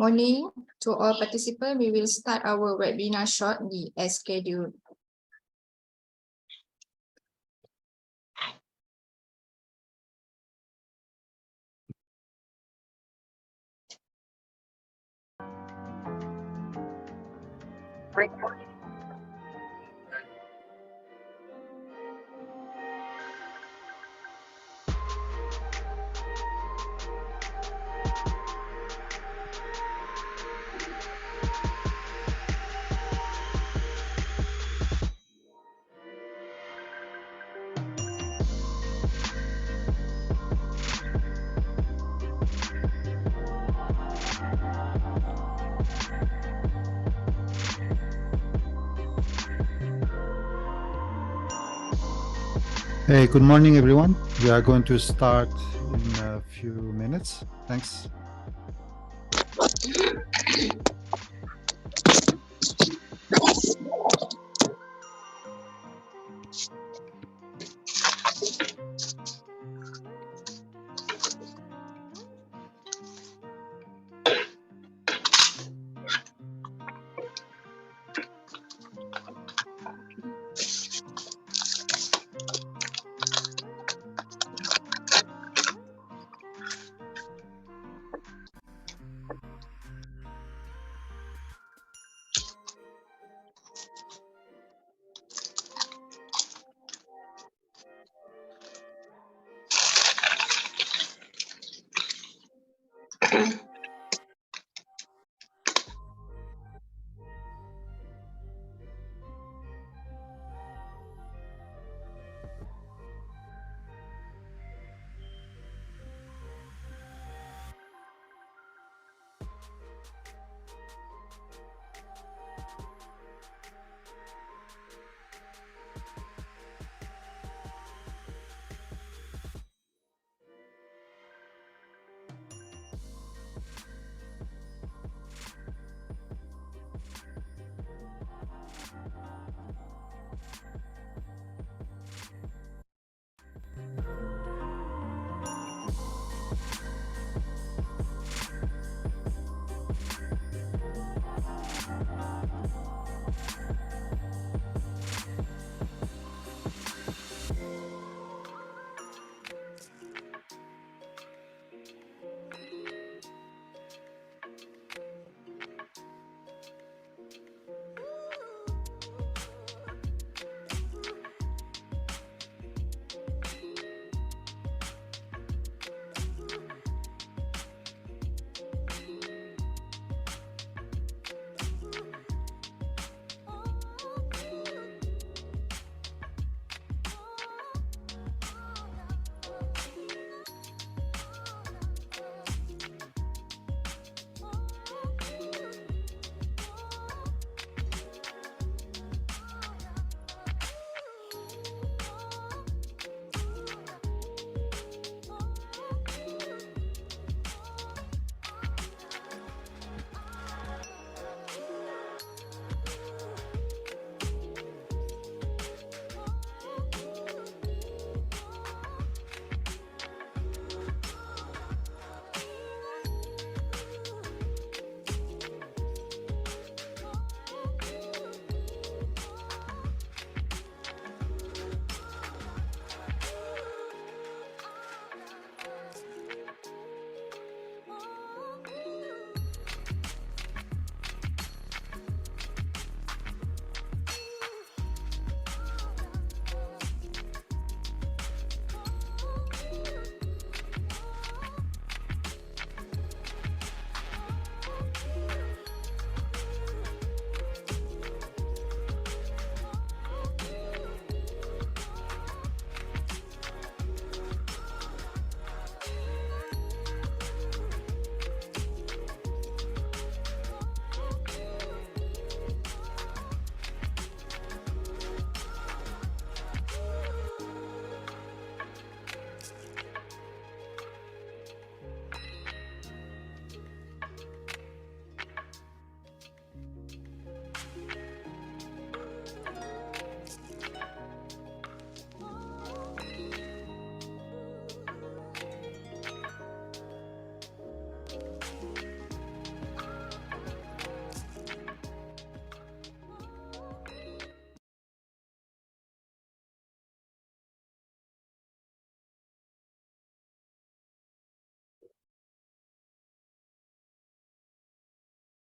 Morning to all participants. We will start our webinar shortly as scheduled. Hey, good morning, everyone. We are going to start in a few minutes. Thanks.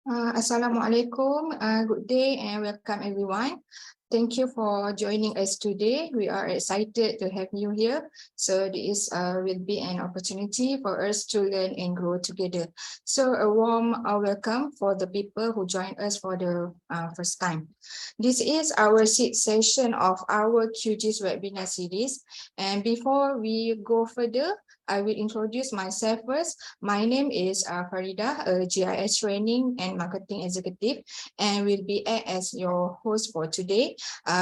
Assalamualaikum. Good day and welcome everyone. Thank you for joining us today. We are excited to have you here. So this will be an opportunity for us to learn and grow together. So a warm welcome for the people who joined us for the first time. This is our sixth session of our QGIS webinar series. And before we go further, I will introduce myself first. My name is Farida, a GIS training and marketing executive, and will be as your host for today.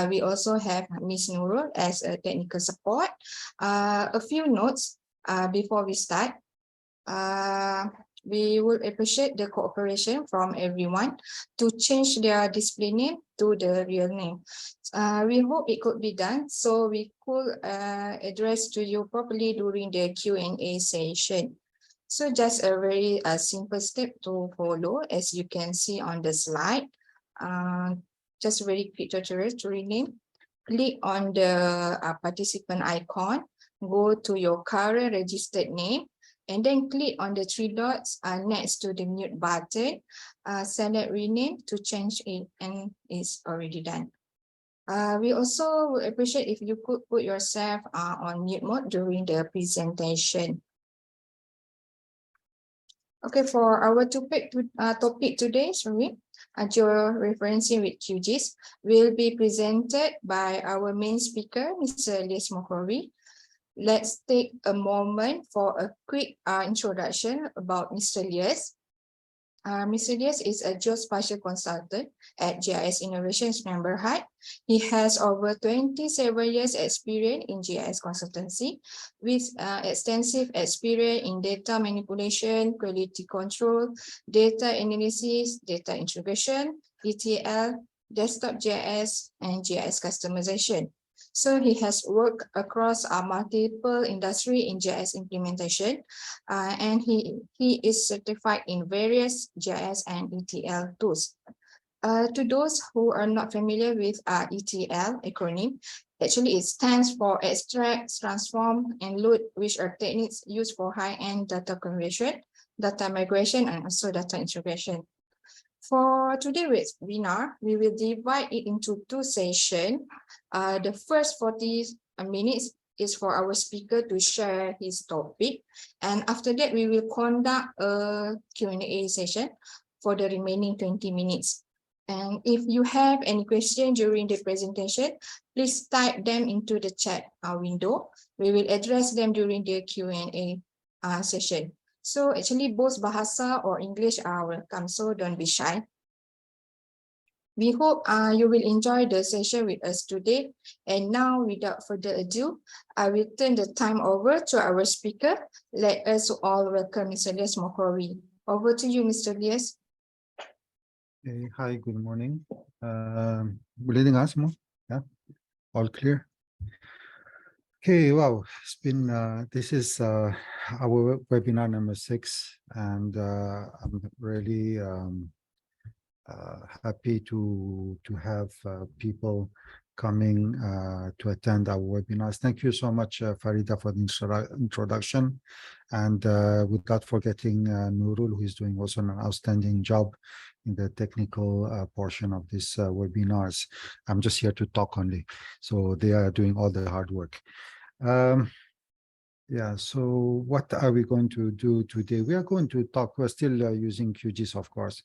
We also have Ms. Nurul as a technical support. A few notes before we start. We would appreciate the cooperation from everyone to change their display name to the real name. We hope it could be done so we could address to you properly during the Q&A session. So just a very simple step to follow, as you can see on the slide. Just very quick tutorial to rename. Click on the participant icon, go to your current registered name, and then click on the three dots next to the mute button. Select rename to change it, and it's already done. We also would appreciate if you could put yourself on mute mode during the presentation. Okay, for our topic today, georeferencing with QGIS will be presented by our main speaker, Mr. Elias Mokhori. Let's take a moment for a quick introduction about Mr. Elias. Mr. Elias is a geospatial consultant at GIS Innovations Memberhad. He has over 27 years experience in GIS consultancy with extensive experience in data manipulation, quality control, data analysis, data integration, ETL, desktop GIS, and GIS customization. So he has worked across multiple industry in GIS implementation, and he is certified in various GIS and ETL tools. To those who are not familiar with ETL acronym, actually it stands for extract, transform, and load, which are techniques used for high-end data conversion, data migration, and also data integration. For today's webinar, we will divide it into two sessions. The first 40 minutes is for our speaker to share his topic. And after that, we will conduct a Q&A session for the remaining 20 minutes. And if you have any questions during the presentation, please type them into the chat window. We will address them during the Q&A session. So actually both Bahasa or English are welcome, so don't be shy. We hope you will enjoy the session with us today. And now, without further ado, I will turn the time over to our speaker. Let us all welcome Mr. Elias Mokhori. Over to you, Mr. Elias. Hey, hi, good morning. Boleh dengar semua? Yeah, all clear? Okay, wow, it's been, this is our webinar number 6, and I'm really happy to have people coming to attend our webinars. Thank you so much, Farida, for the introduction, and without forgetting Nurul, who is doing also an outstanding job in the technical portion of this webinars. I'm just here to talk only, so they are doing all the hard work. Yeah, so what are we going to do today? We are going to talk, we're still using QGIS, of course,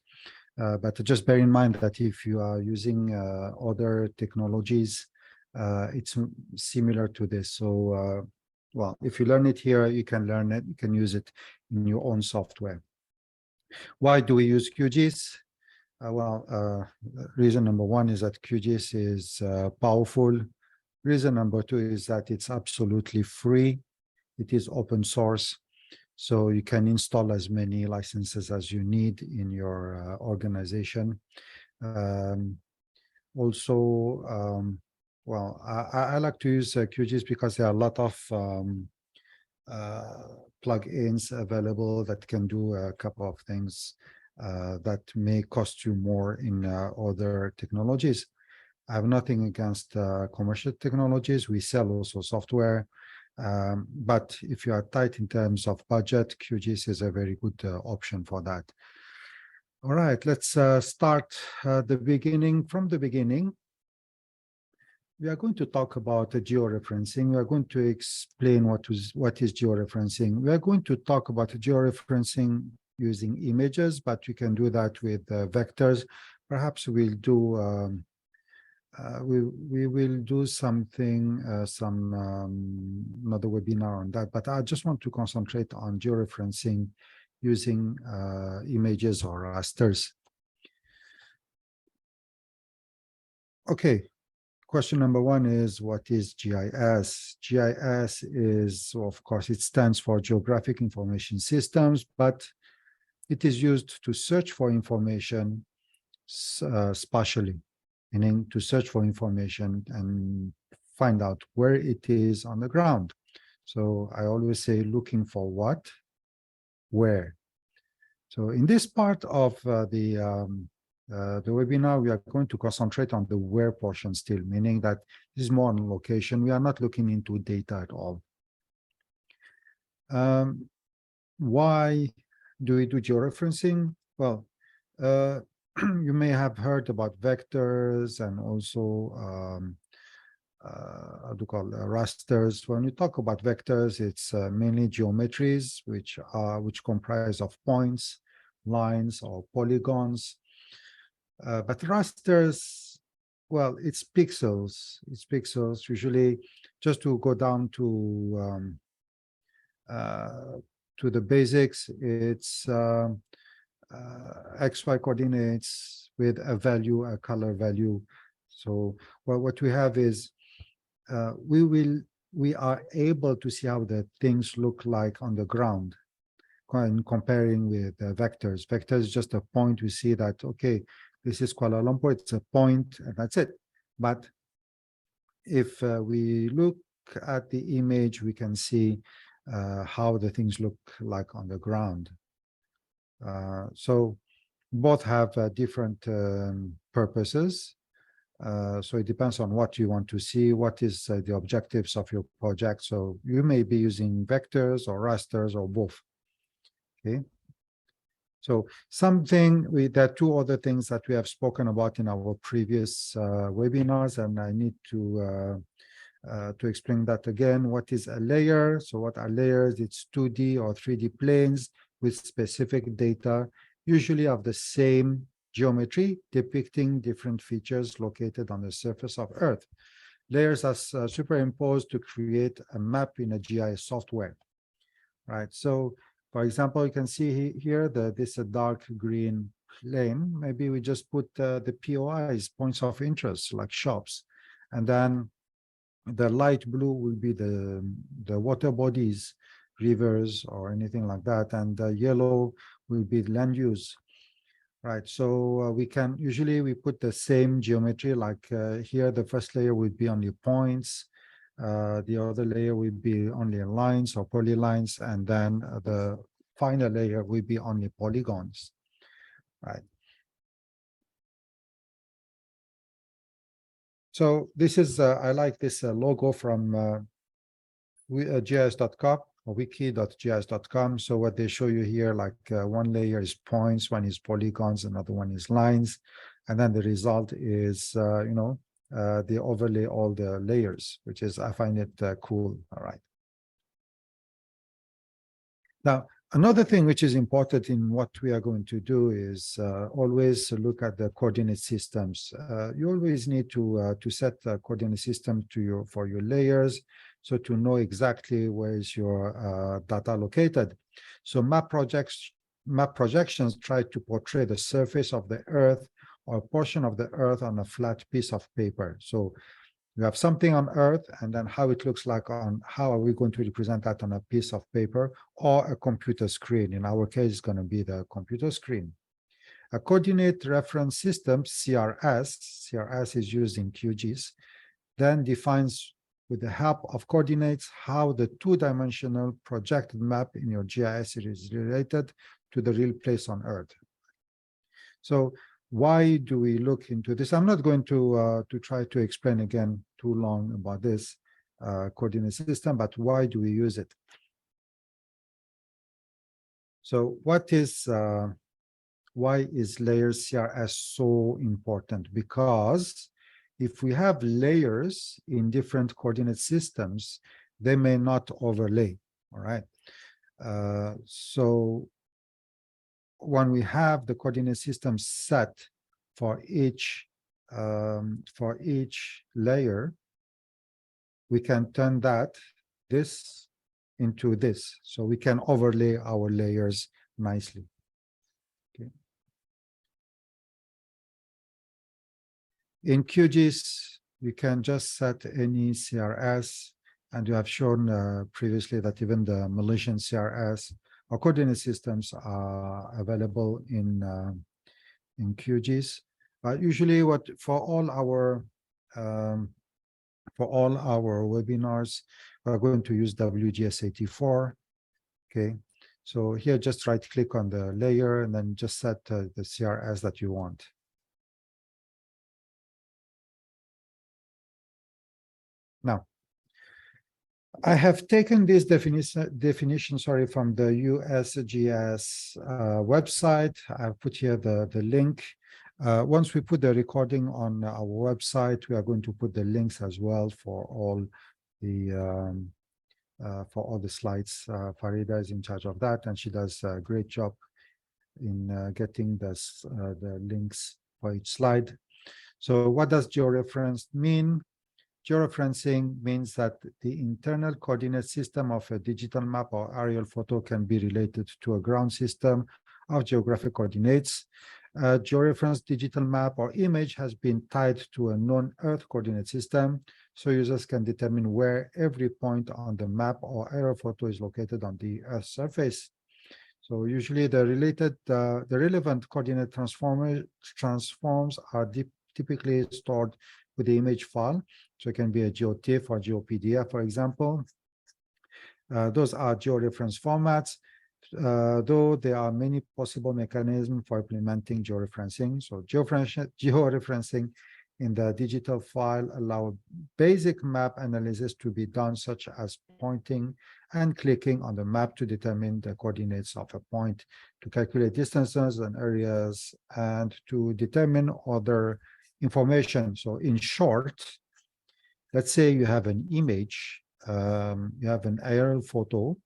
but just bear in mind that if you are using other technologies, it's similar to this. So, well, if you learn it here, you can learn it, you can use it in your own software. Why do we use QGIS? Reason number one is that QGIS is powerful. Reason number two is that it's absolutely free. It is open source, so you can install as many licenses as you need in your organization. Also, well, I like to use QGIS because there are a lot of plugins available that can do a couple of things that may cost you more in other technologies. I have nothing against commercial technologies. We sell also software, but if you are tight in terms of budget, QGIS is a very good option for that. All right, let's start the beginning. From the beginning, we are going to talk about georeferencing. We are going to explain what is georeferencing. We are going to talk about georeferencing using images, but you can do that with vectors. Perhaps we'll do we will do something, another webinar on that, but I just want to concentrate on georeferencing using images or rasters. Okay, question number one is, what is GIS? GIS is, of course, it stands for Geographic Information Systems, but it is used to search for information spatially, meaning to search for information and find out where it is on the ground. So I always say looking for what, where. So in this part of the webinar, we are going to concentrate on the where portion still, meaning that this is more on location. We are not looking into data at all. Why do we do georeferencing? Well, you may have heard about vectors and also a what do you call rasters. When we talk about vectors, it's mainly geometries, which comprise of points, lines, or polygons. But rasters, well, it's pixels. It's pixels. Usually, just to go down to the basics, it's XY coordinates with a value, a color value. So, well, what we have is we are able to see how the things look like on the ground, comparing with vectors. Vectors is just a point. We see that, okay, this is Kuala Lumpur, it's a point, and that's it. But if we look at the image, we can see how the things look like on the ground. So both have different purposes. So it depends on what you want to see, what is the objectives of your project. So you may be using vectors or rasters or both. Okay. So there are two other things that we have spoken about in our previous webinars, and I need to explain that again. What is a layer? So what are layers? It's 2D or 3D planes with specific data, usually of the same geometry, depicting different features located on the surface of Earth. Layers are superimposed to create a map in a GIS software, right? So, for example, you can see here that this is a dark green plane. Maybe we just put the POIs, points of interest, like shops, and then the light blue will be the water bodies, rivers, or anything like that, and the yellow will be land use. Right, so we can usually put the same geometry, like here the first layer would be only points, the other layer will be only lines or polylines, and then the final layer will be only polygons. Right. So this is I like this logo from GIS.com or wiki.gis.com. So what they show you here, like one layer is points, one is polygons, another one is lines, and then the result is they overlay all the layers, which is, I find it cool. All right. Now, another thing which is important in what we are going to do is always look at the coordinate systems. You always need to set the coordinate system for your layers, so to know exactly where is your data located. So map projections try to portray the surface of the Earth or a portion of the Earth on a flat piece of paper. So you have something on Earth, and then how it looks like on how are we going to represent that on a piece of paper or a computer screen. In our case, it's going to be the computer screen. A coordinate reference system, CRS is used in QGIS, then defines with the help of coordinates how the two-dimensional projected map in your GIS is related to the real place on Earth. So why do we look into this? I'm not going to try to explain again too long about this coordinate system, but why do we use it? So why is layers CRS so important? Because if we have layers in different coordinate systems, they may not overlay, all right? So when we have the coordinate system set for each layer, we can turn this into this. So we can overlay our layers nicely. Okay. In QGIS, you can just set any CRS, and you have shown previously that even the Malaysian CRS or coordinate systems are available in QGIS. But usually, for all our webinars, we're going to use WGS84. Okay, so here just right-click on the layer and then just set the CRS that you want. Now, I have taken this definition, from the USGS website. I've put here the link. Once we put the recording on our website, we are going to put the links as well for all the slides. Farida is in charge of that, and she does a great job in getting the links for each slide. So what does georeference mean? Georeferencing means that the internal coordinate system of a digital map or aerial photo can be related to a ground system of geographic coordinates. A georeference digital map or image has been tied to a known Earth coordinate system, so users can determine where every point on the map or aerial photo is located on the Earth's surface. So usually the relevant coordinate transforms are typically stored with the image file. So it can be a GeoTIFF or GeoPDF, for example. Those are georeference formats, though there are many possible mechanisms for implementing georeferencing. So georeferencing in the digital file allow basic map analysis to be done, such as pointing and clicking on the map to determine the coordinates of a point, to calculate distances and areas, and to determine other information. So in short, let's say you have an image, you have an aerial photo,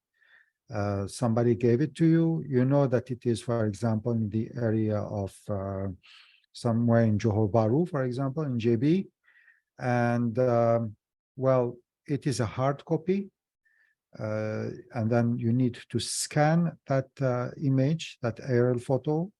somebody gave it to you, you know that it is, for example, in the area of somewhere in Johor Bahru, for example, in JB, and well, it is a hard copy, and then you need to scan that image, that aerial photo,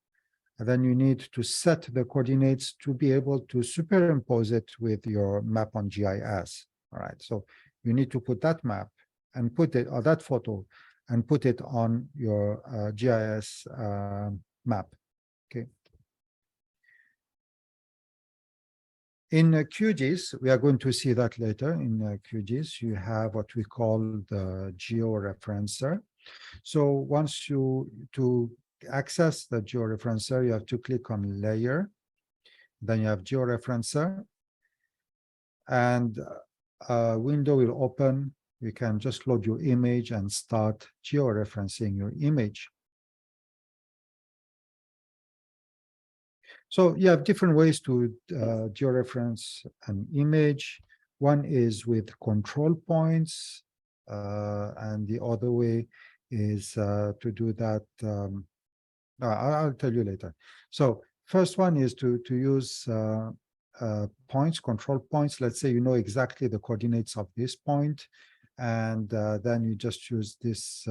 and then you need to set the coordinates to be able to superimpose it with your map on GIS. All right, so you need to put that map and put it, or that photo, and put it on your GIS map. Okay. In QGIS, we are going to see that later. In QGIS, you have what we call the georeferencer. So once to access the georeferencer, you have to click on Layer. Then you have Georeferencer, and a window will open. You can just load your image and start georeferencing your image. So you have different ways to georeference an image. One is with control points, and the other way is to do that. I'll tell you later. So first one is to use points, control points. Let's say you know exactly the coordinates of this point, and then you just use this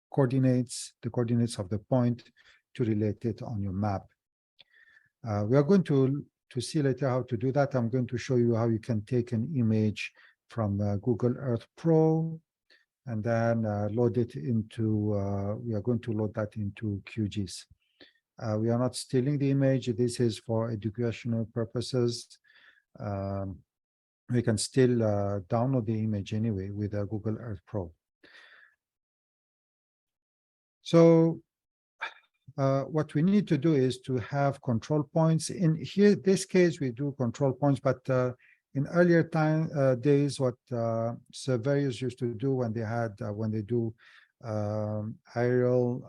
coordinates, the coordinates of the point, to relate it on your map. We are going to see later how to do that. I'm going to show you how you can take an image from Google Earth Pro and then load it into, we are going to load that into QGIS. We are not stealing the image. This is for educational purposes. We can still download the image anyway with Google Earth Pro. So what we need to do is to have control points. In here, this case, we do control points, but in earlier days, what surveyors used to do when they had when they do aerial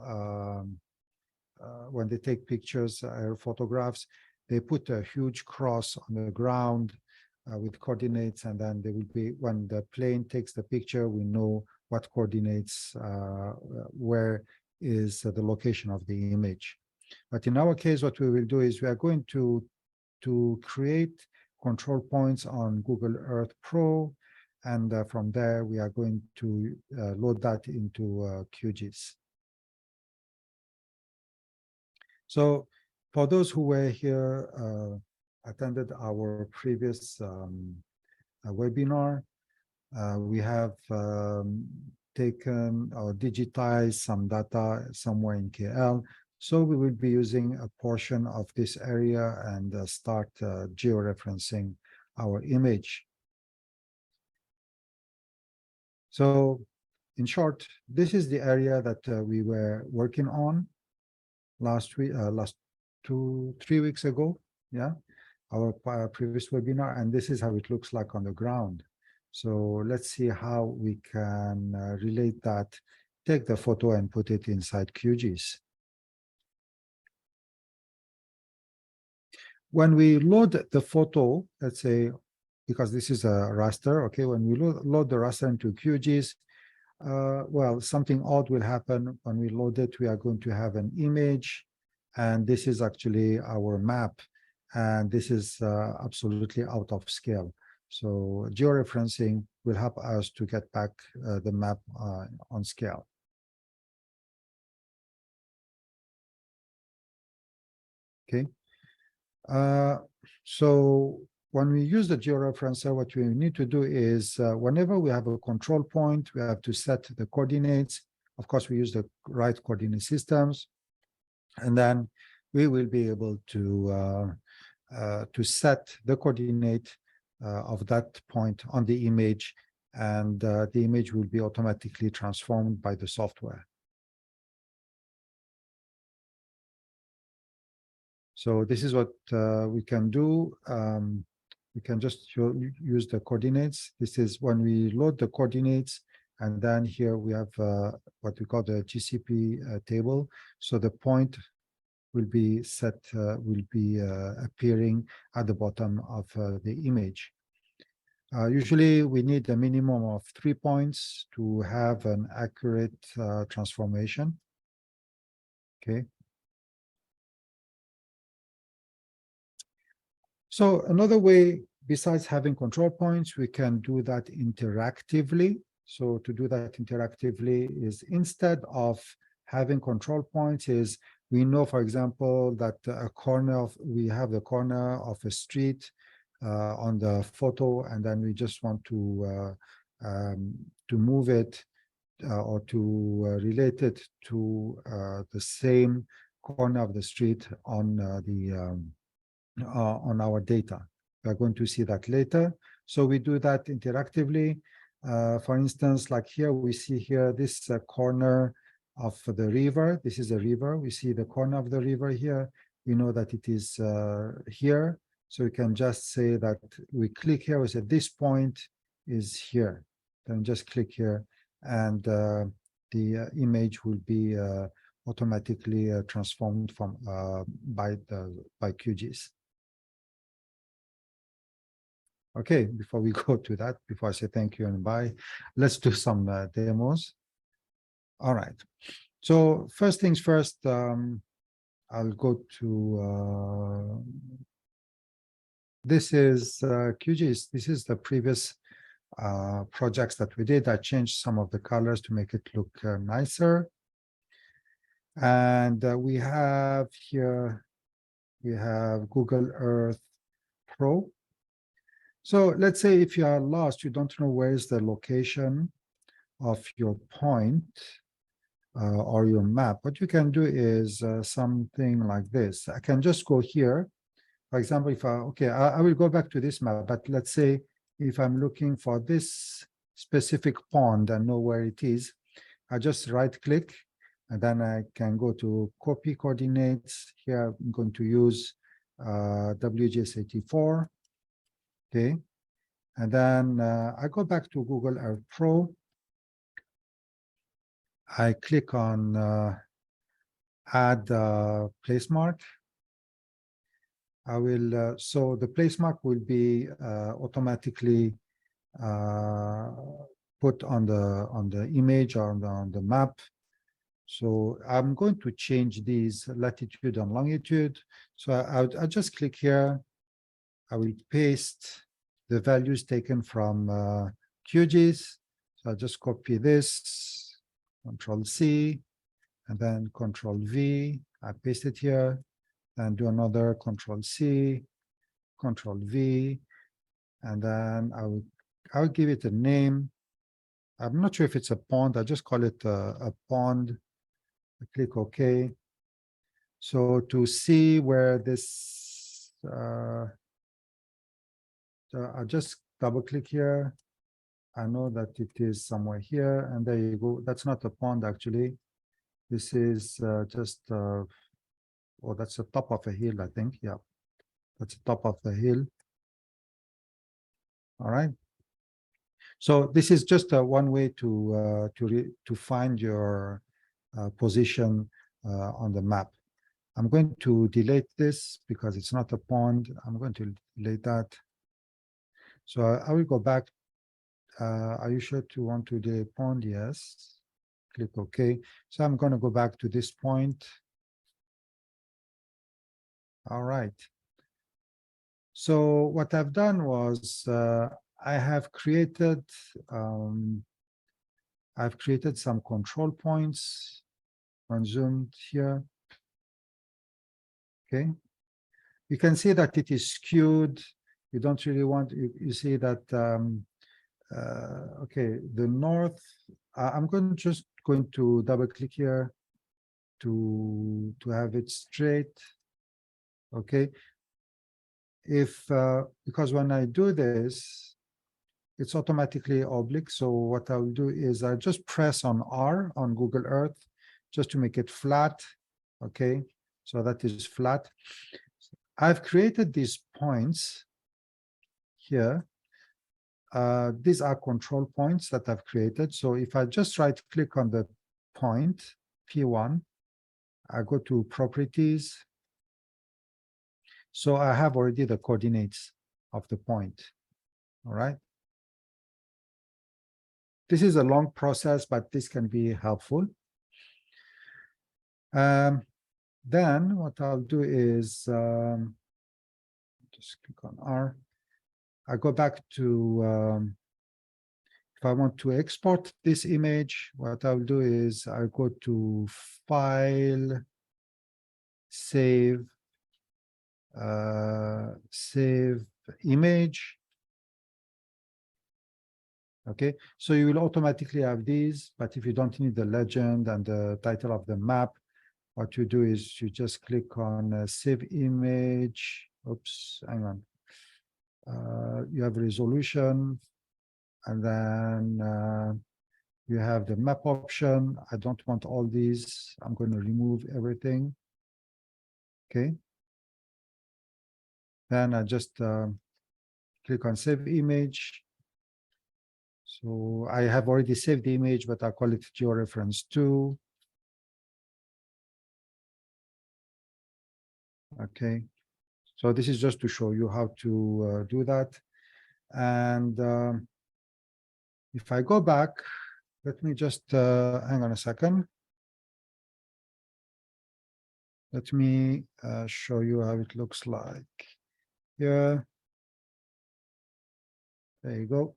when they take pictures, aerial photographs, they put a huge cross on the ground with coordinates, and then they will be, when the plane takes the picture, we know what coordinates, where is the location of the image. But in our case, what we will do is we are going to create control points on Google Earth Pro, and from there we are going to load that into QGIS. So for those who were here, attended our previous webinar, we have taken or digitized some data somewhere in KL. So we will be using a portion of this area and start georeferencing our image. So in short, this is the area that we were working on last week, last 3 weeks ago. Yeah, our previous webinar, and this is how it looks like on the ground. So let's see how we can relate that, take the photo and put it inside QGIS. when we load the photo, let's say, because this is a raster, okay, when we load the raster into QGIS, well, something odd will happen. When we load it, we are going to have an image, and this is actually our map, and this is absolutely out of scale. So georeferencing will help us to get back the map on scale. Okay. So when we use the georeferencer, what we need to do is whenever we have a control point, we have to set the coordinates. Of course, we use the right coordinate systems, and then we will be able to set the coordinate of that point on the image, and the image will be automatically transformed by the software. So this is what we can do. We can just use the coordinates. This is when we load the coordinates, and then here we have what we call the GCP table. So the point will be set, will be appearing at the bottom of the image. Usually we need a minimum of 3 points to have an accurate transformation. Okay. So another way, besides having control points, we can do that interactively. So to do that interactively is, instead of having control points, is we know, for example, that we have the corner of a street on the photo, and then we just want to move it or to relate it to the same corner of the street on on our data. We are going to see that later. So we do that interactively. For instance, like here, we see here this corner of the river. This is a river. We see the corner of the river here. We know that it is here. So we can just say that we click here. We say this point is here. Then just click here, and the image will be automatically transformed from by QGIS. Okay, before we go to that, before I say thank you and bye, let's do some demos. All right. So first things first, I'll go to, this is QGIS. This is the previous projects that we did. I changed some of the colors to make it look nicer. And we have here, we have Google Earth Pro. So let's say if you are lost, you don't know where is the location of your point or your map. What you can do is something like this. I can just go here. For example, if I will go back to this map, but let's say if I'm looking for this specific pond and know where it is, I just right click, and then I can go to copy coordinates. Here I'm going to use WGS84. Okay, and then I go back to Google Earth Pro. I click on add place mark. I will, so the place mark will be automatically put on the image or on the map. So I'm going to change these latitude and longitude. So I'll just click here. I will paste the values taken from QGIS. So I'll just copy this, Control C, and then Control V. I paste it here, and do another Control C, Control V, and then I'll give it a name. I'm not sure if it's a pond. I just call it a pond. I click OK. So to see where this, I'll just double click here. I know that it is somewhere here, and there you go. That's not a pond, actually. This is just, oh, that's the top of a hill, I think. Yeah, that's the top of the hill. All right. So this is just one way to find your position on the map. I'm going to delete this because it's not a pond. I'm going to delete that. So I will go back. Are you sure to want to delete pond? Yes. Click OK. So I'm going to go back to this point. All right. So what I've done was I have created some control points on zoomed here. Okay. You can see that it is skewed. You don't really want, you see that, okay, the north, I'm just going to double click here to have it straight. Okay. Because when I do this, it's automatically oblique. So what I'll do is I'll just press on R on Google Earth just to make it flat. Okay. So that is flat. I've created these points here. These are control points that I've created. So if I just right click on the point, P1, I go to properties. So I have already the coordinates of the point. All right. This is a long process, but this can be helpful. Then what I'll do is just click on R. I go back to, if I want to export this image, what I'll do is I go to File, Save, Save Image. Okay, so you will automatically have these, but if you don't need the legend and the title of the map, what you do is you just click on Save Image. Oops, hang on. You have resolution, and then you have the map option. I don't want all these. I'm going to remove everything. Okay. Then I just click on Save Image. So I have already saved the image, but I call it Georeference2. Okay. So this is just to show you how to do that. And if I go back, let me just hang on a second. Let me show you how it looks like. Here. There you go.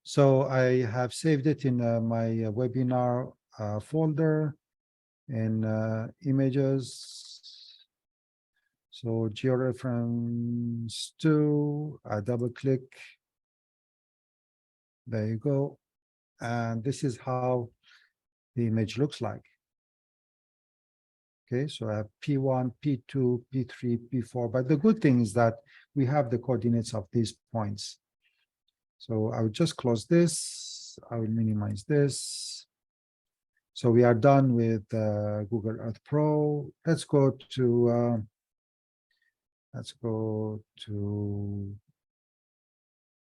So I have saved it in my webinar folder in images. So Georeference2, I double click. There you go. And this is how the image looks like. Okay, so I have P1, P2, P3, P4. But the good thing is that we have the coordinates of these points. So I will just close this. I will minimize this. So we are done with Google Earth Pro. Let's go to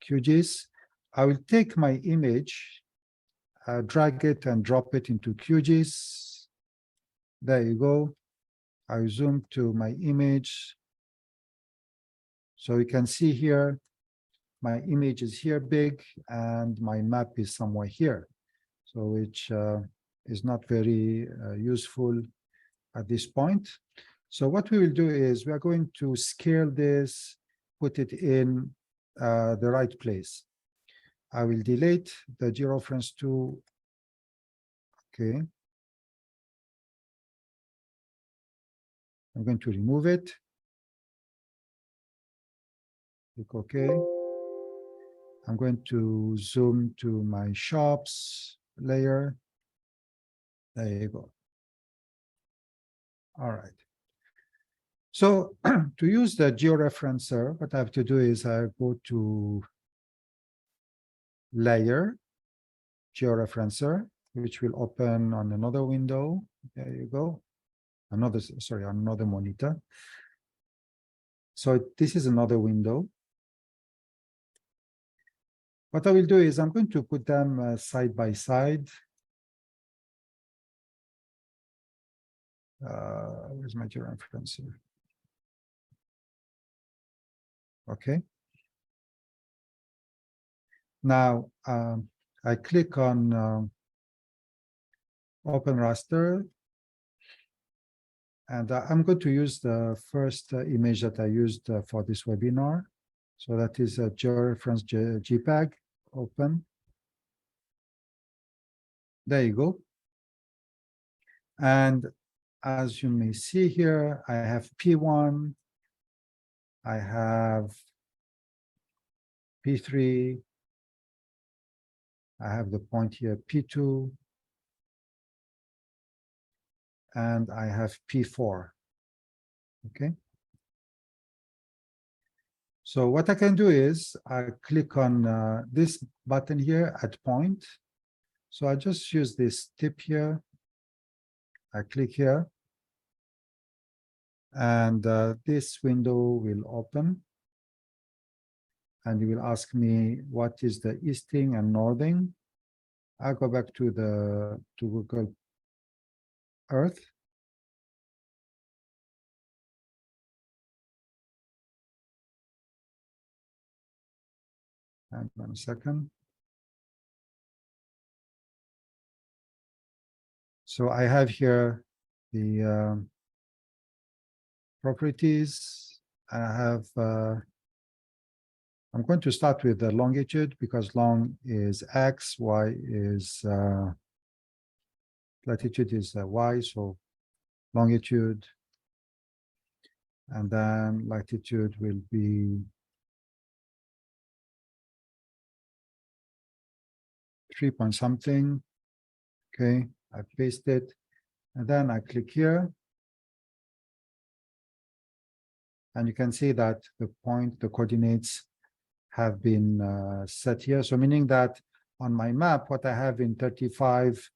QGIS. I will take my image, drag it and drop it into QGIS. There you go. I zoom to my image. So you can see here, my image is here big and my map is somewhere here. So which is not very useful at this point. So what we will do is we are going to scale this, put it in the right place. I will delete the Georeference2. Okay. I'm going to remove it. Click OK. I'm going to zoom to my shops layer. There you go. All right. So to use the georeferencer, what I have to do is I go to Layer, Georeferencer, which will open on another window. There you go. Another monitor. So this is another window. What I will do is I'm going to put them side by side. Where's my georeferencing? Okay. Now I click on Open Raster, and I'm going to use the first image that I used for this webinar. So that is a georeference JPEG. Open. There you go. And as you may see here, I have P1, I have P3, I have the point here P2, and I have P4. Okay. So what I can do is I click on this button here at point. So I just use this tip here. I click here, and this window will open, and it will ask me what is the easting and northing. I go back to Google Earth. Hang on a second. So I have here the properties. I have, I'm going to start with the longitude because long is X, Y is, latitude is Y, so longitude. And then latitude will be 3 point something. Okay, I paste it, and then I click here. And you can see that the point, the coordinates have been set here. So meaning that on my map, what I have in 35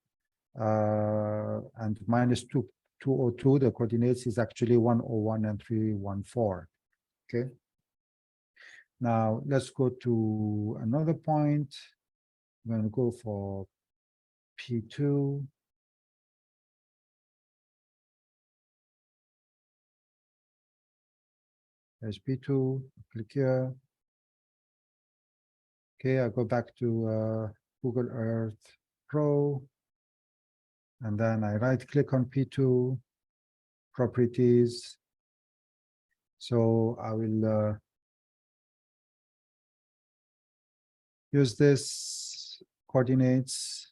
and minus 202, the coordinates is actually 101 and 314. Okay. Now let's go to another point. I'm going to go for P2. There's P2, click here. Okay, I go back to Google Earth Pro, and then I right click on P2, properties. So I will use this coordinates.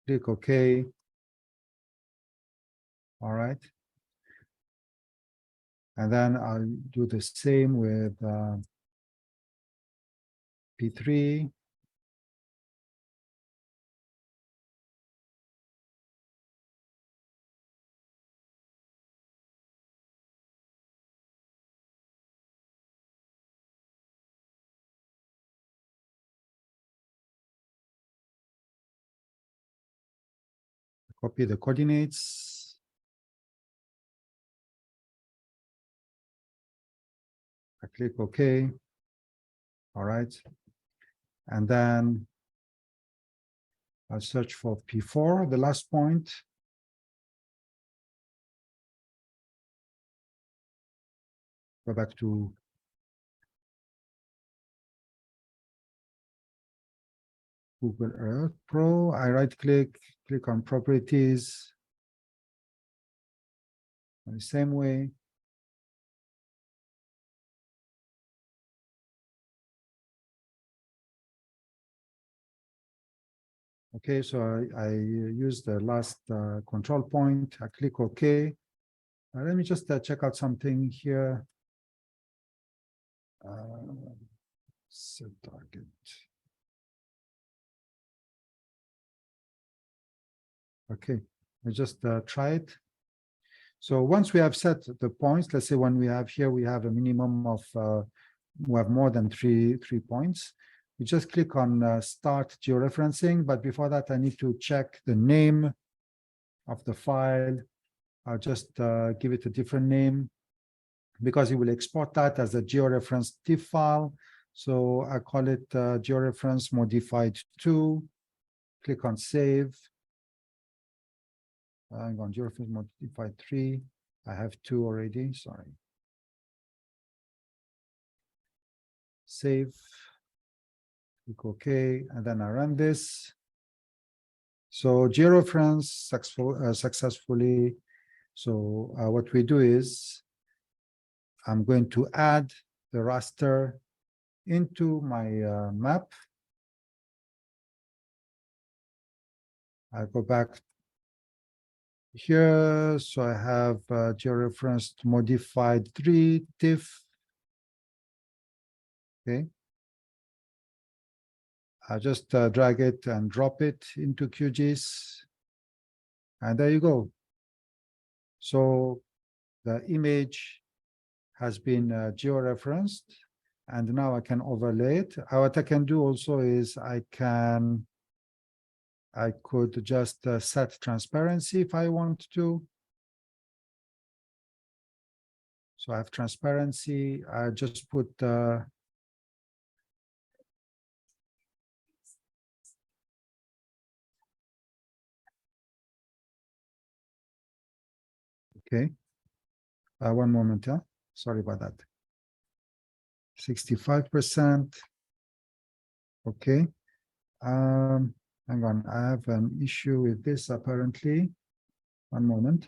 Click OK. All right. And then I'll do the same with P3. Copy the coordinates. I click OK. All right. And then I'll search for P4, the last point. Go back to Google Earth Pro. I right click, click on properties. In the same way. Okay, so I use the last control point. I click OK. Let me just check out something here. Set target. Okay, I just try it. So once we have set the points, let's say when we have here, we have a minimum of, we have more than three points. You just click on Start Georeferencing, but before that, I need to check the name of the file. I'll just give it a different name because it will export that as a georeference TIFF file. So I call it georeference modified 2. Click on save. I'm on georeference modified 3. I have 2 already, sorry. Save. Click OK, and then I run this. So georeference successfully. So what we do is I'm going to add the raster into my map. I go back here. So I have georeference modified 3 TIFF. Okay. I just drag it and drop it into QGIS. And there you go. So the image has been georeferenced, and now I can overlay it. What I can do also is I could just set transparency if I want to. So I have transparency. I just put okay. One moment, huh? Sorry about that. 65%. Okay. Hang on, I have an issue with this apparently. One moment.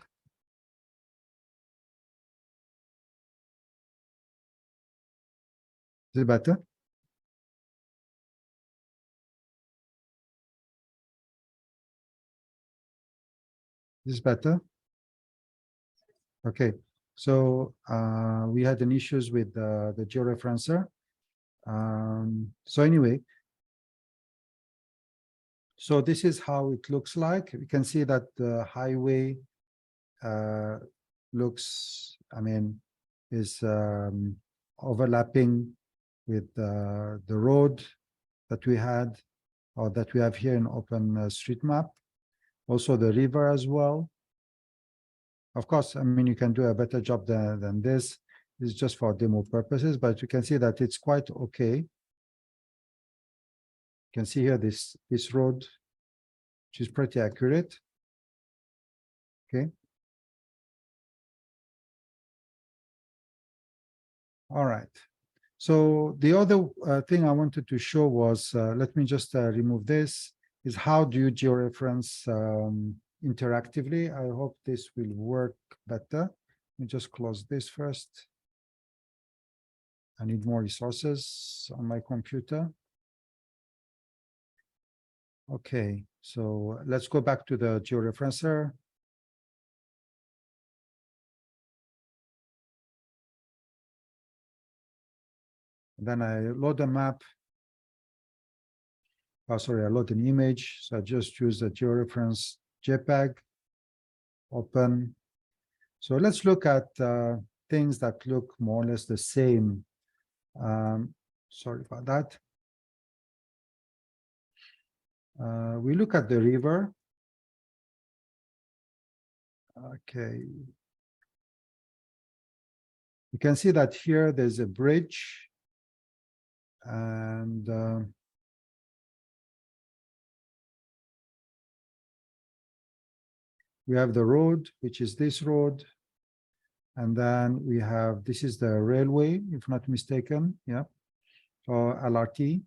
Is it better? Is this better? Okay. So we had an issues with the georeferencer. So anyway, so this is how it looks like. We can see that the highway looks, I mean, is overlapping with the road that we had, or that we have here in OpenStreetMap. Also the river as well. Of course, I mean, you can do a better job than this. This is just for demo purposes, but you can see that it's quite okay. You can see here this road, which is pretty accurate. Okay. All right. So the other thing I wanted to show was, let me just remove this, is how do you georeference interactively. I hope this will work better. Let me just close this first. I need more resources on my computer. Okay, so let's go back to the georeferencer. Then I load a map. Oh, sorry, I load an image. So I just use the georeference JPEG, open. So let's look at things that look more or less the same. Sorry about that. We look at the river. Okay. You can see that here there's a bridge, and we have the road, which is this road. And then we have, this is the railway, if not mistaken, yeah, or LRT.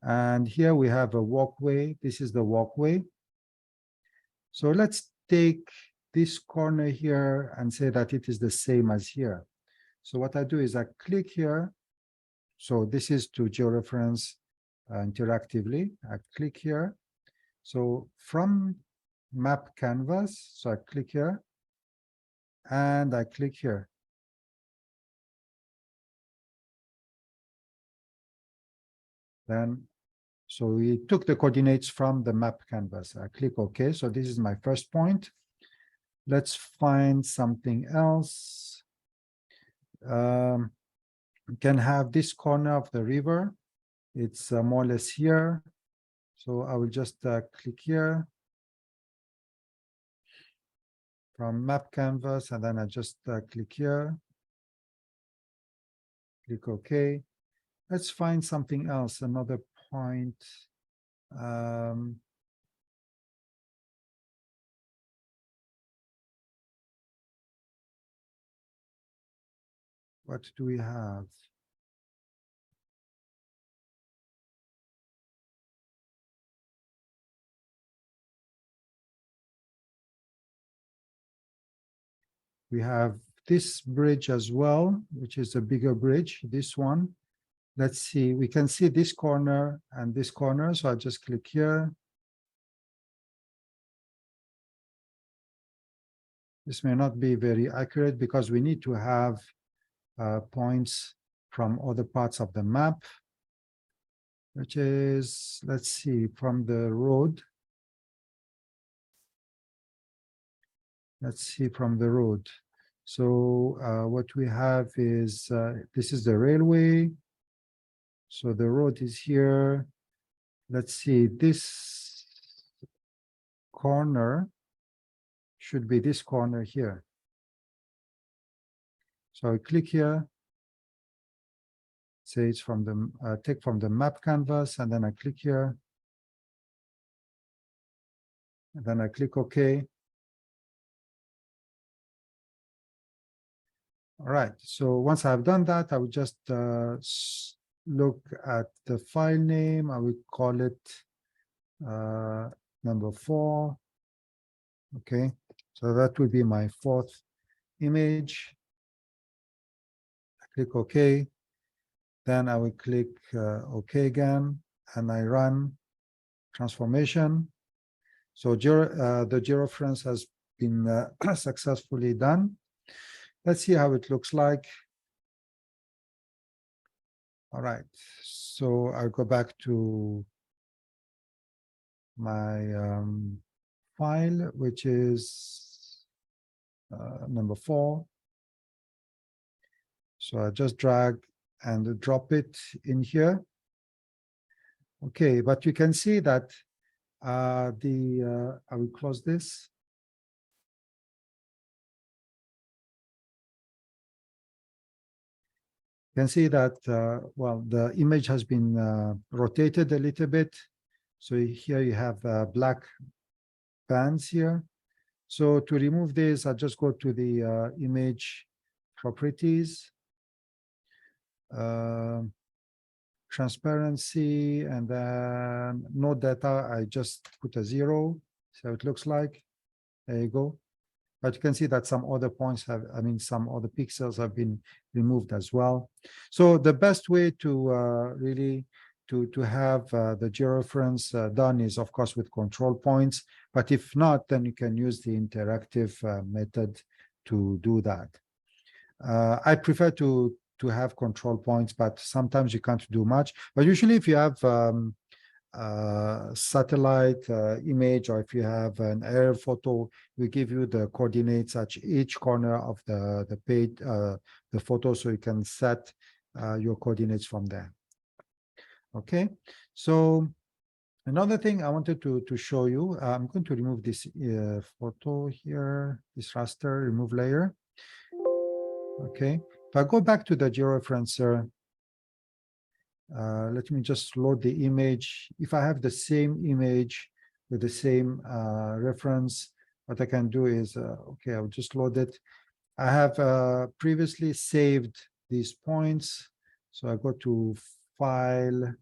And here we have a walkway. This is the walkway. So let's take this corner here and say that it is the same as here. So what I do is I click here. So this is to georeference interactively. I click here. So from map canvas, so I click here and I click here. Then, so we took the coordinates from the map canvas. I click OK. So this is my first point. Let's find something else. We can have this corner of the river. It's more or less here. So I will just click here from map canvas, and then I just click here. Click OK. Let's find something else, another point. What do we have? We have this bridge as well, which is a bigger bridge, this one. Let's see, we can see this corner and this corner. So I just click here. This may not be very accurate because we need to have points from other parts of the map, which is, let's see, from the road. Let's see from the road. So what we have is, this is the railway. So the road is here. Let's see, this corner should be this corner here. So I click here, say it's from the, take from the map canvas, and then I click here. And then I click OK. All right, so once I've done that, I would just look at the file name. I would call it number 4. Okay, so that would be my 4th image. I click OK. Then I will click OK again, and I run transformation. So the georeference has been successfully done. Let's see how it looks like. All right, so I'll go back to my file, which is number 4. So I just drag and drop it in here. Okay, but you can see that I will close this. You can see that, well, the image has been rotated a little bit. So here you have black bands here. So to remove this, I just go to the image properties, transparency, and then no data. I just put a 0. So it looks like, there you go. But you can see that some other points have, I mean, some other pixels have been removed as well. So the best way to really to have the georeference done is, of course, with control points. But if not, then you can use the interactive method to do that. I prefer to have control points, but sometimes you can't do much. But usually if you have satellite image, or if you have an air photo, we give you the coordinates at each corner of the page, the photo, so you can set your coordinates from there. Okay, so another thing I wanted to show you, I'm going to remove this photo here, this raster, remove layer. Okay, if I go back to the georeferencer, let me just load the image. If I have the same image with the same reference, what I can do is, okay, I'll just load it. I have previously saved these points. So I go to File.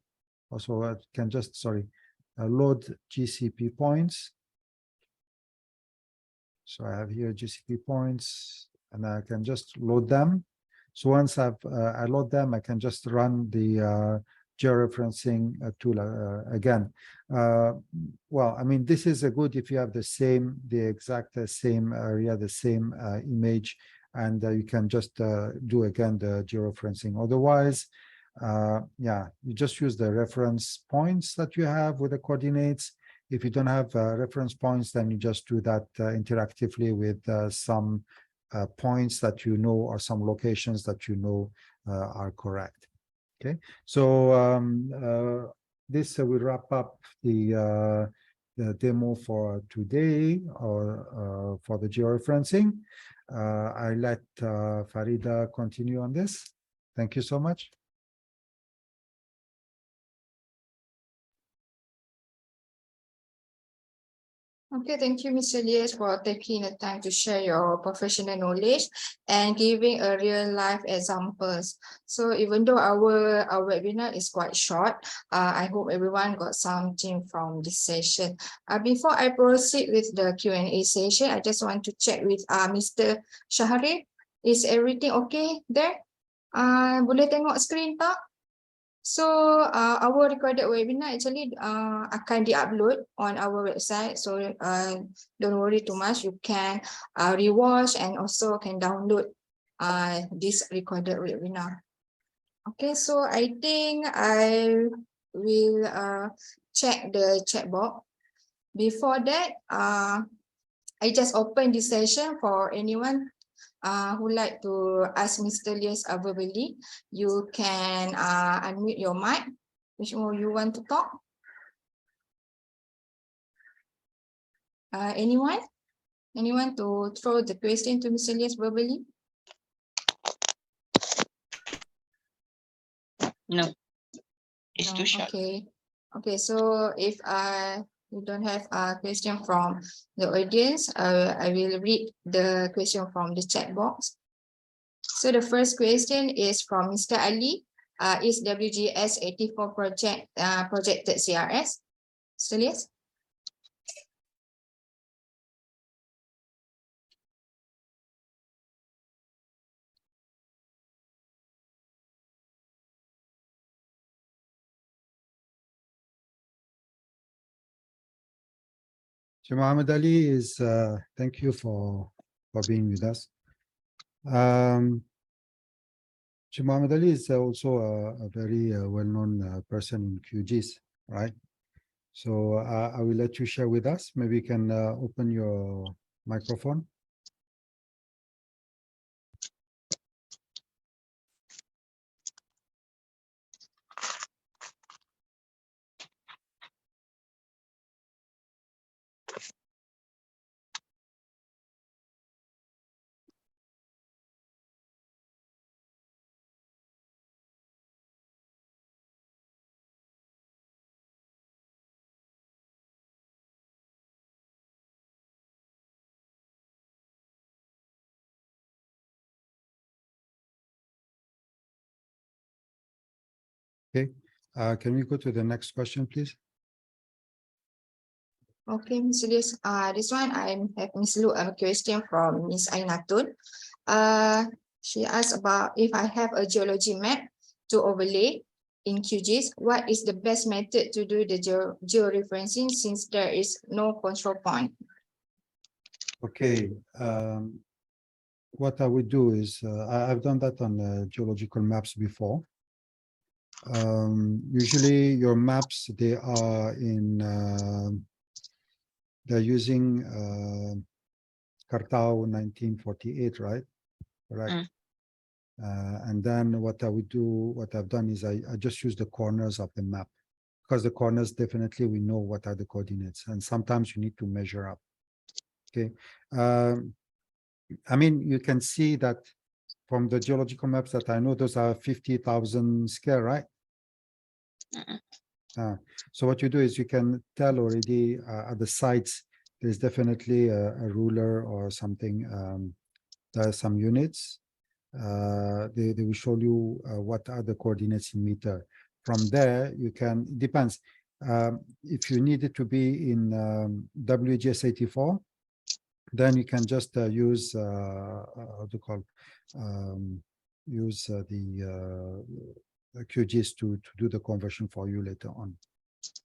Also, I can just, load GCP points. So I have here GCP points, and I can just load them. So once I load them, I can just run the georeferencing tool again. Well, I mean, this is a good if you have the exact same area, the same image, and you can just do again the georeferencing. Otherwise, yeah, you just use the reference points that you have with the coordinates. If you don't have reference points, then you just do that interactively with some points that you know, or some locations that you know are correct. Okay, so this will wrap up the demo for today, or for the georeferencing. I let Farida continue on this. Thank you so much. Okay, thank you, Mr. Elias, for taking the time to share your professional knowledge and giving a real life examples. So even though our webinar is quite short, I hope everyone got something from this session. Before I proceed with the Q&A session, I just want to check with Mr. Shahri. Is everything okay there? Boleh tengok screen tak? So our recorded webinar actually akan di-upload on our website. So don't worry too much. You can rewatch and also can download this recorded webinar. Okay, so I think I will check the chat box. Before that, I just open this session for anyone who like to ask Mr. Elias verbally. You can unmute your mic. Which one you want to talk? Anyone? Anyone to throw the question to Mr. Elias verbally? No, it's No, too short. okay. Okay, so if you don't have a question from the audience, I will read the question from the chat box. So the first question is from Mr. Ali. Is WGS 84 projected CRS? Mr. Elias? So Muhammad Ali is, thank you for being with us. So Muhammad Ali is also a very well-known person in QGIS, right? So I will let you share with us. Maybe you can open your microphone. Okay, can we go to the next question, please? Okay, Ms. Elias. This one I have Ms. Lu a question from Ms. Ainatun. She asked about if I have a geology map to overlay in QGIS, what is the best method to do the georeferencing since there is no control point? Okay, what I would do is, I've done that on geological maps before. Usually your maps, they are in, they're using Cartao 1948, right? Correct. And then what I would do, what I've done is I just use the corners of the map, because the corners definitely we know what are the coordinates, and sometimes you need to measure up. Okay. I mean, you can see that from the geological maps that I know, those are 50,000 scale, right? So what you do is you can tell already at the sites, there's definitely a ruler or something. There are some units. They will show you what are the coordinates in meter. From there, you can, it depends. If you need it to be in WGS 84, then you can just use, how to call, use the QGIS to do the conversion for you later on.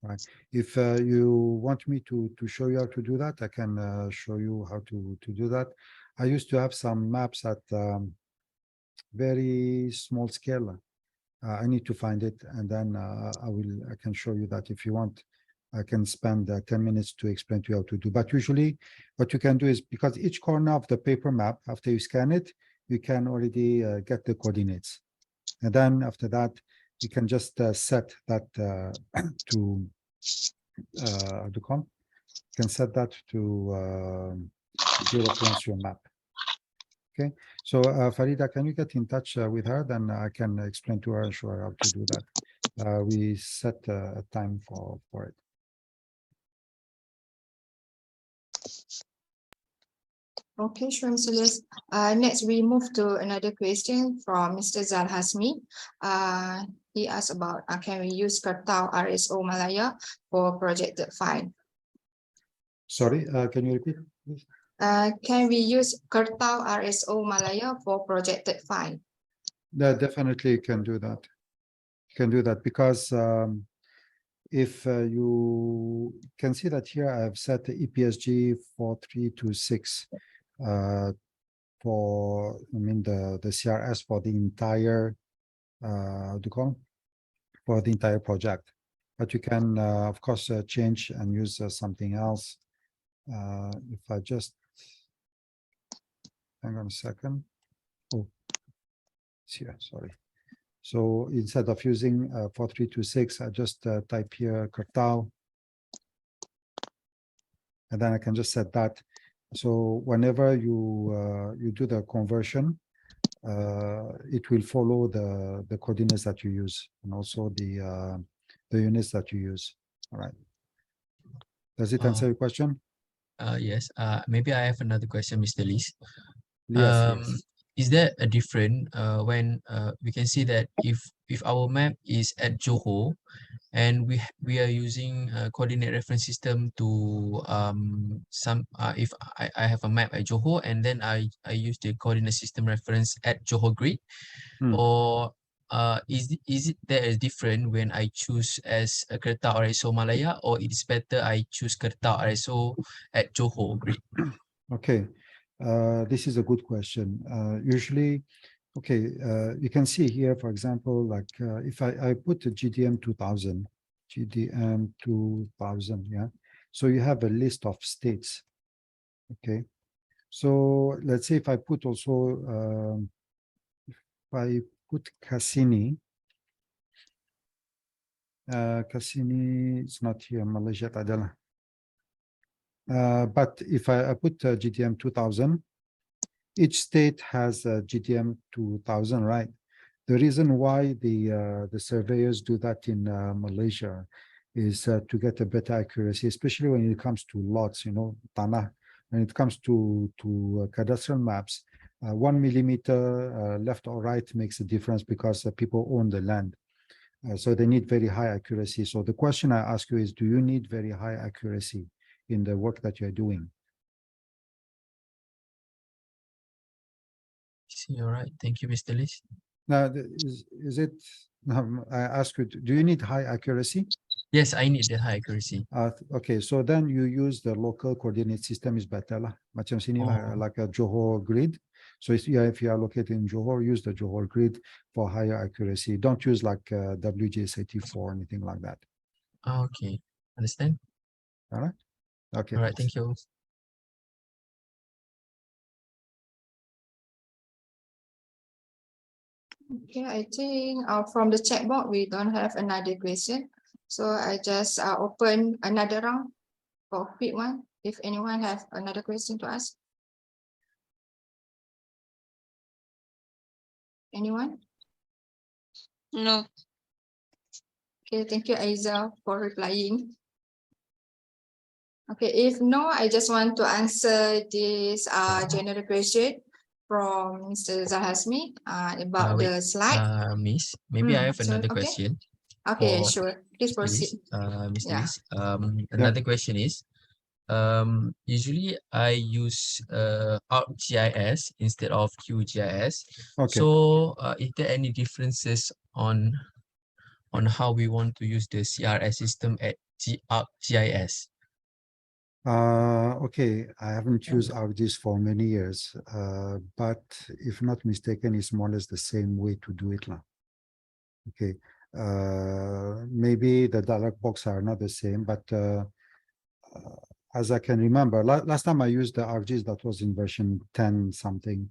Right. If you want me to show you how to do that, I can show you how to do that. I used to have some maps at very small scale. I need to find it, and then I can show you that if you want. I can spend 10 minutes to explain to you how to do. But usually what you can do is, because each corner of the paper map, after you scan it, you can already get the coordinates. And then after that, you can just set that to, how to call? You can set that to georeference your map. Okay, so Farida, can you get in touch with her? Then I can explain to her and show her how to do that. We set a time for it. Okay, sure, Mr. Liz. Next, we move to another question from Mr. Zal Hasmi. He asked about can we use Kertau RSO Malaya for projected file? Sorry, can you repeat, please? Can we use Kertau RSO Malaya for projected file? Yeah, definitely can do that. Can do that because if you can see that here, I have set the EPSG 4326 for, I mean, the CRS for the entire, what do you call it? For the entire project. But you can, of course, change and use something else. If I just, hang on a second. Oh, it's here, sorry. So instead of using 4326, I just type here Kertau. And then I can just set that. So whenever you you do the conversion, it will follow the coordinates that you use and also the units that you use. All right. Does it answer your question? Yes. Maybe I have another question, Mr. Liz. Yes, yes. Is there a difference when we can see that if our map is at Johor and we are using a coordinate reference system to if I have a map at Johor and then I use the coordinate system reference at Johor grid, or is it there is different when I choose as a Kertau RSO Malaya, or it is better I choose Kertau RSO at Johor grid? Okay. This is a good question. Usually, okay, you can see here, for example, like if I put a GDM 2000, yeah. So you have a list of states, okay. So let's say if I put also, if I put Cassini, Cassini is not here, Malaysia, Tadala. But if I put GTM 2000, each state has a GTM 2000, right? The reason why the surveyors do that in Malaysia is to get a better accuracy, especially when it comes to lots, you know, tanah. When it comes to cadastral maps, 1 millimeter left or right makes a difference because people own the land. So they need very high accuracy. So the question I ask you is, do you need very high accuracy in the work that you're doing? All right. Thank you, Mr. Liz. Now, is it, I ask you, do you need high accuracy? Yes, I need the high accuracy. Okay, so then you use the local coordinate system is better lah. Macam sini lah, like a Johor grid. So if you are located in Johor, use the Johor grid for higher accuracy. Don't use like WGS84 or anything like that. Okay, understand. All right. Okay. All right, thank you. Okay, I think from the chat box, we don't have another question. So I just open another round for a quick one. If anyone have another question to ask. Anyone? No. Okay, thank you, Aiza, for replying. Okay, if no, I just want to answer this general question from Mr. Zahasmi about Wait, the slide. Miss, maybe I have So, another okay. question. Okay, for sure. Please Mr. Liz. proceed. Mr. Yeah. Liz, another question is, usually I use ArcGIS instead of QGIS. Okay. So is there any differences on how we want to use the CRS system at ArcGIS? Okay, I haven't used ArcGIS for many years, but if not mistaken, it's more or less the same way to do it now. Okay, maybe the dialog box are not the same, but as I can remember, last time I used the ArcGIS, that was in version 10 something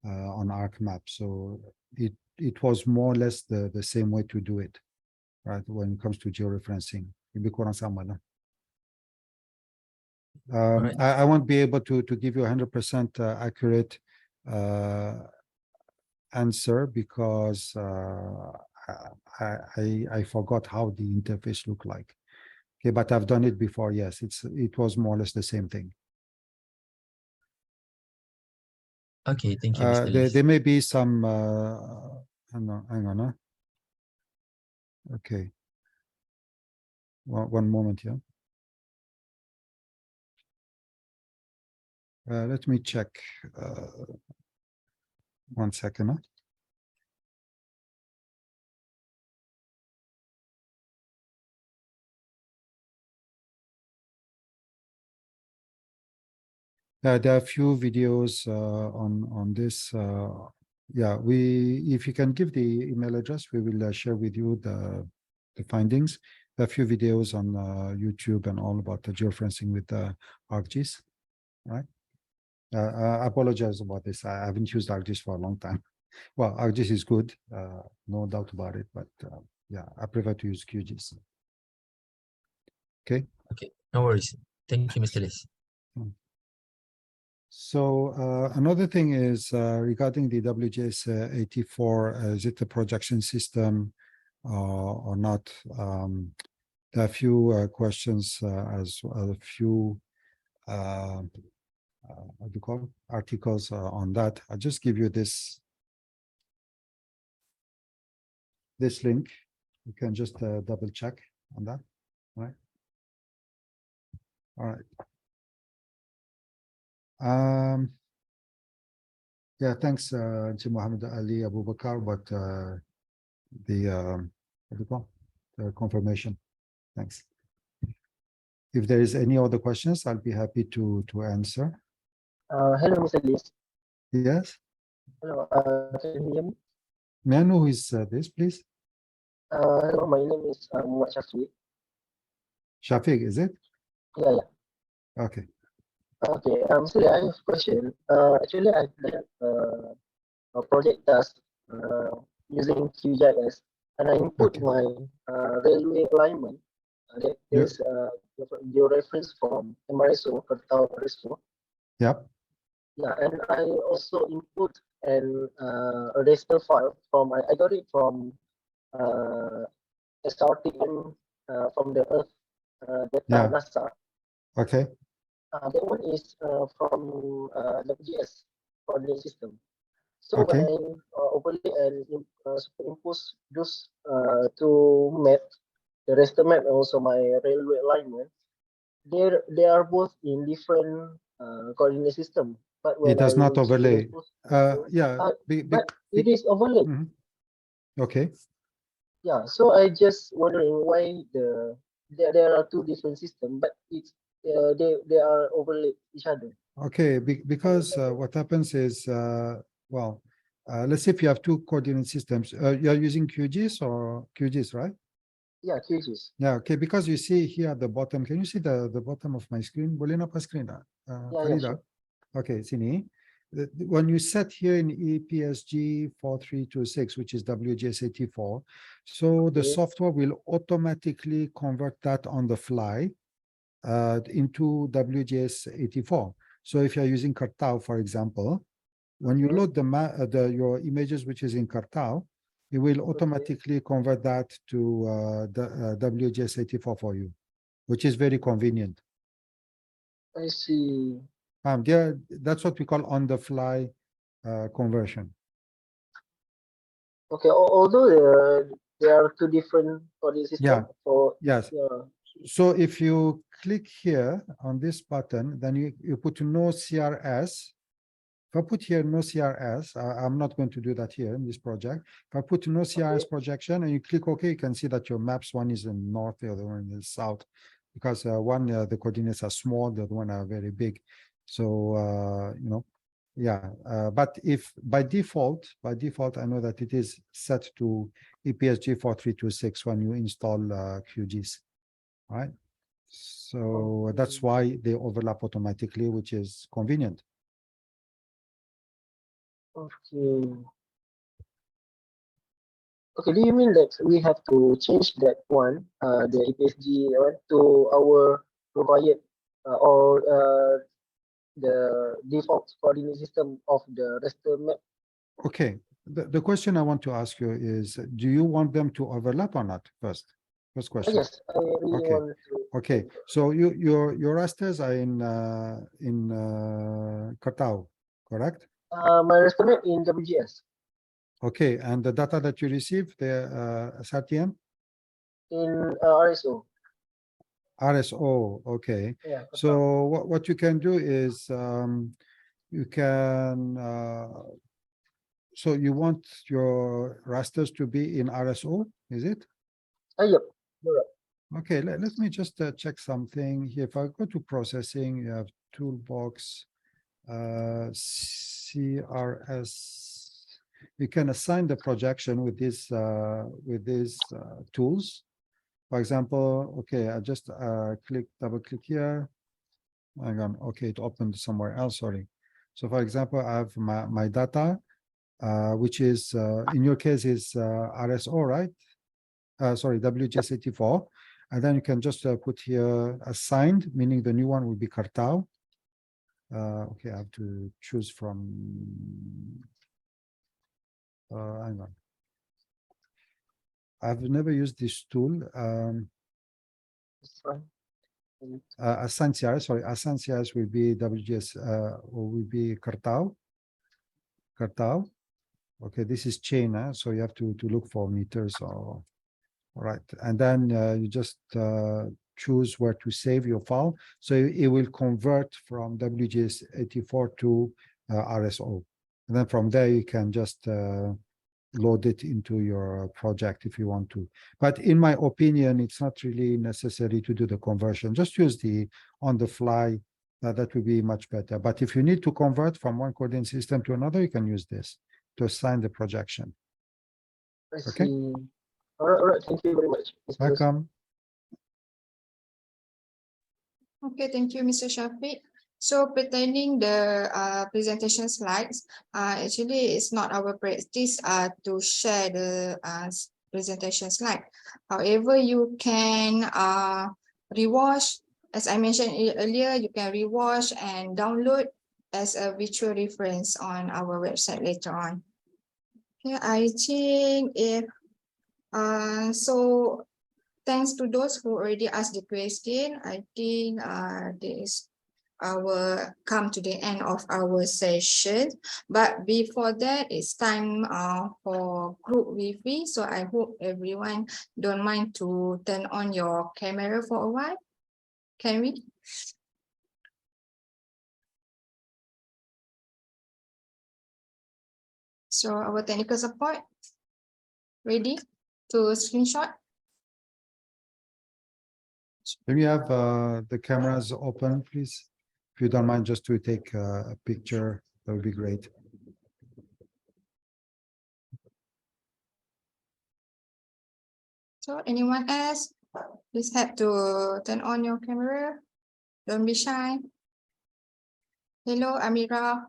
on ArcMap, so it was more or less the same way to do it, right? When it comes to georeferencing, lebih kurang sama lah. I won't be able to give you 100% accurate answer because I forgot how the interface looked like. Okay, but I've done it before. Yes, it was more or less the same thing. Okay, thank you, Mr. There Lee. may be some, hang on. Okay. One moment here. Let me check. 1 second. There are a few videos on this. Yeah, if you can give the email address, we will share with you the findings. There are a few videos on YouTube and all about the georeferencing with the ArcGIS, right? I apologize about this. I haven't used ArcGIS for a long time. Well, ArcGIS is good, no doubt about it, but yeah, I prefer to use QGIS. Okay. Okay, no worries. Thank you, Mr. Lee. So another thing is regarding the WGS84, is it a projection system or not? There are a few questions as a few what do you call articles on that. I'll just give you this link. You can just double check on that. All right. All right. Yeah, thanks, Mohammed Ali Abu Bakar, but the what do you call the confirmation. Thanks. If there is any other questions, I'll be happy to answer. Hello, Mr. Lee. Yes. Hello, can you hear me? May I know who is this, please? Hello, my name is Muhammad Shafiq. Shafiq, is it? Yeah, yeah. Okay. Okay, so I have a question. Actually, I've done a project task using QGIS, and I input Okay. my railway alignment. That Yeah. is georeference from MRSO, Kertau MRSO. Yep. Yeah, and I also input a raster file from I got it from SRTM from the Earth data Yeah. NASA. Okay. That one is from WGS coordinate system. So Okay. when I overlay and superimpose those two maps, the raster map and also my railway alignment, they are both in different coordinate system. But It when does I not overlay. superimpose, Yeah. but it is overlaid. Mhm. Okay. Yeah, so I just wondering why there are two different systems, but it's they are overlay each other. Okay. Because what happens is, well, let's say if you have two coordinate systems, you are using QGIS or QGIS, right? Yeah, QGIS. Yeah. Okay. Because you see here at the bottom, can you see the bottom of my screen? Boleh nampak screen tak? Yeah, Farida? sure. Okay, sini. When you set here in EPSG 4326, which is WGS84, so the Okay. software will automatically convert that on the fly into WGS84. So if you're using Kertau, for example, when you Okay. load your images, which is in Kertau, it will automatically convert that to the WGS84 for you, which is very convenient. I see. That's what we call on-the-fly conversion. Okay, although there are two different coordinate systems. Yeah. For Yes. So if you click here on this button, then you put no CRS. If I put here no CRS, I'm not going to do that here in this project. If I put no CRS projection and you click OK, you can see that your maps, one is in north, the other one is south, because the coordinates are small, the other one are very big. So, you know, yeah. But if by default, I know that it is set to EPSG 4326 when you install QGIS, right? So that's why they overlap automatically, which is convenient. Okay. Okay, do you mean that we have to change that one, the EPSG one, to our provided or the default coordinate system of the raster map? Okay. The question I want to ask you is, do you want them to overlap or not? First question. Yes, I really Okay. want to. Okay. So your rasters are in Kertau, correct? My raster map in QGIS Okay, and the data that you receive, the SRTM? in RSO. RSO, okay. Yeah. So what you can do is you can so you want your rasters to be in RSO, is it? Yep. Correct. Okay, let me just check something here. If I go to processing, you have toolbox, CRS. You can assign the projection with these tools. For example, okay, I just double click here. Hang on, okay, it opened somewhere else, sorry. So for example, I have my data, which is, in your case is RSO, right? Sorry, WGS84. And then you can just put here assigned, meaning the new one will be Kartao. Okay, I have to choose from, hang on. I've never used this tool. It's fine. Assign CRS, sorry, assign CRS will be WGS, or will be Kartao. Okay, this is chain, so you have to look for meters or, right. And then you just choose where to save your file. So it will convert from WGS84 to RSO. And then from there, you can just load it into your project if you want to. But in my opinion, it's not really necessary to do the conversion. Just use the on the fly. That will be much better. But if you need to convert from one coordinate system to another, you can use this to assign the projection. I Okay. see. All right. Thank you very much. Mr. Yusuf. Welcome. Okay, thank you, Mr. Shafiq. So pertaining the presentation slides, actually it's not our practice to share the presentation slide. However, you can rewatch, as I mentioned earlier, you can rewatch and download as a virtual reference on our website later on. Okay, I think if so thanks to those who already asked the question, I think this our come to the end of our session. But before that, it's time for group Wi-Fi. So I hope everyone don't mind to turn on your camera for a while. Can we? So our technical support ready to screenshot? Can you have the cameras open, please? If you don't mind, just to take a picture, that would be great. So anyone else? Please have to turn on your camera. Don't be shy. Hello, Amira.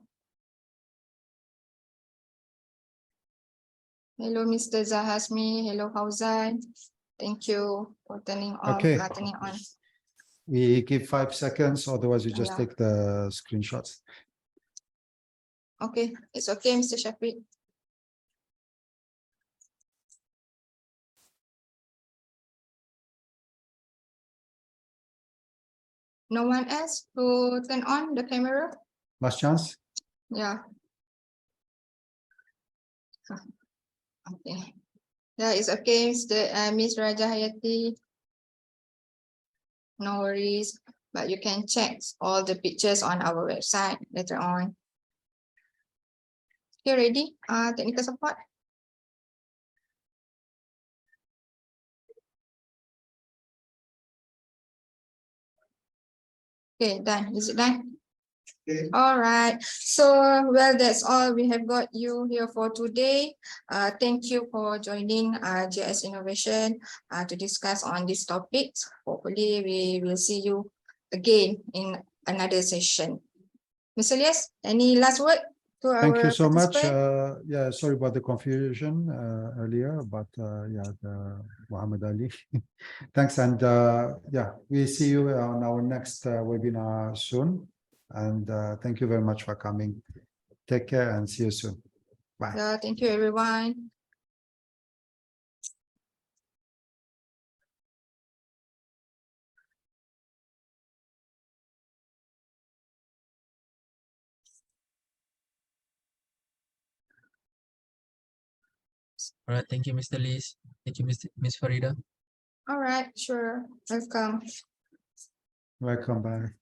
Hello, Mr. Zahasmi. Hello, Fauzan. Thank you for turning off, Okay. turning on. We give 5 seconds, otherwise you just Yeah. take the screenshots. Okay, it's okay, Mr. Shafiq. No one else to turn on the camera? Last chance. Yeah. Okay. Yeah, it's okay, Mr. Miss Raja Hayati. No worries, but you can check all the pictures on our website later on. You ready? Technical support. Okay, done. Is it done? Okay. All right. So, well, that's all we have got you here for today. Thank you for joining GIS Innovation to discuss on these topics. Hopefully, we will see you again in another session. Mr. Elias, any last word to our Thank you so much. participant? Yeah, sorry about the confusion earlier, but yeah, Muhammad Ali. Thanks, and yeah, we see you on our next webinar soon. And thank you very much for coming. Take care and see you soon. Bye. Yeah, thank you, everyone. All right, thank you, Mr. Liz. Thank you, Miss Farida. All right, sure. Welcome. Welcome back.